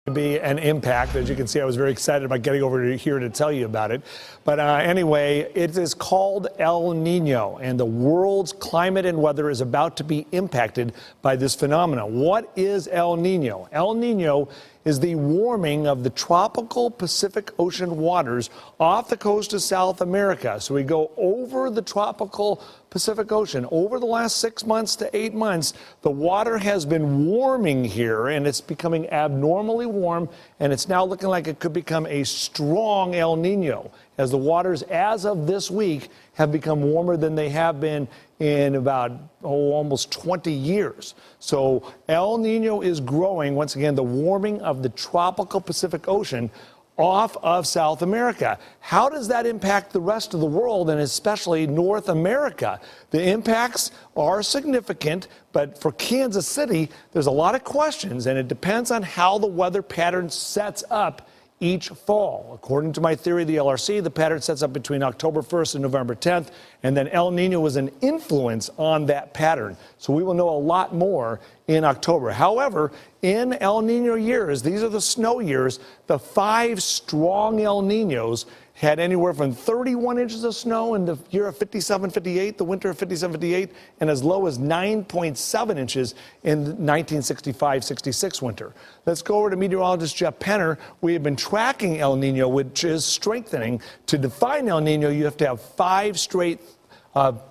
be an impact. As you can see, I was very excited about getting over here to tell you about it. But anyway, it is called El Nino, and the world's climate and weather is about to be impacted by this phenomenon. What is El Nino? El Nino is the warming of the tropical Pacific Ocean waters off the coast of South America. So we go over the tropical Pacific Ocean. Over the last 6 months to 8 months, the water has been warming here, and it's becoming abnormally warm, and it's now looking like it could become a strong El Nino, as the waters, as of this week, have become warmer than they have been in about almost 20 years. So El Nino is growing, once again, the warming of the tropical Pacific Ocean off of South America. How does that impact the rest of the world, and especially North America? The impacts are significant, but for Kansas City, there's a lot of questions, and it depends on how the weather pattern sets up each fall. According to my theory, the LRC, the pattern sets up between October 1st and November 10th, and then El Nino is an influence on that pattern. So we will know a lot more in October. However, in El Nino years, these are the snow years, the 5 strong El Ninos had anywhere from 31 inches of snow in the year of 57-58, the winter of 57-58, and as low as 9.7 inches in the 1965-66 winter. Let's go over to meteorologist Jeff Penner. We have been tracking El Nino, which is strengthening. To define El Nino, you have to have 5 straight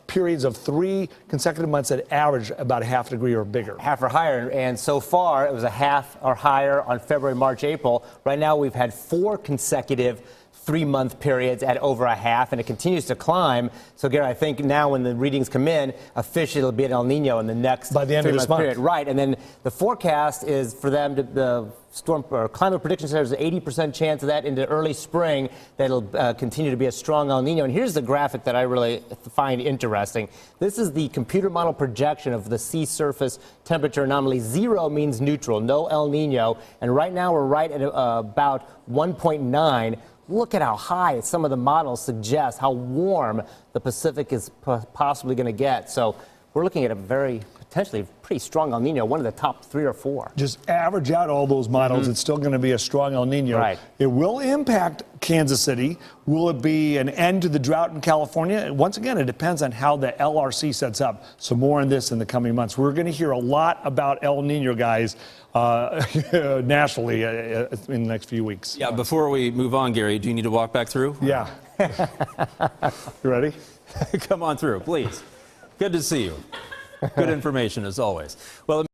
periods of 3 consecutive months that average about a half degree or bigger. Half or higher, and so far it was a half or higher on February, March, April. Right now we've had 4 consecutive 3-month periods at over a half, and it continues to climb. So, Gary, I think now when the readings come in, officially it'll be an El Nino in the next by the end of this month. Period. Right, and then the forecast is for them to, the Storm or Climate Prediction Center has an 80% chance of that into early spring, that'll continue to be a strong El Nino. And here's the graphic that I really find interesting. This is the computer model projection of the sea surface temperature anomaly. 0 means neutral, no El Nino, and right now we're right at about 1.9. Look at how high some of the models suggest how warm the Pacific is possibly going to get. So we're looking at a very potentially pretty strong El Nino, one of the top 3 or 4. Just average out all those models, it's still going to be a strong El Nino. Right. It will impact Kansas City. Will it be an end to the drought in California? Once again, it depends on how the LRC sets up. So more on this in the coming months. We're going to hear a lot about El Nino, guys, nationally in the next few weeks. Yeah, before we move on, Gary, do you need to walk back through? Yeah. You ready? Come on through, please. Good to see you. Good information as always. Well,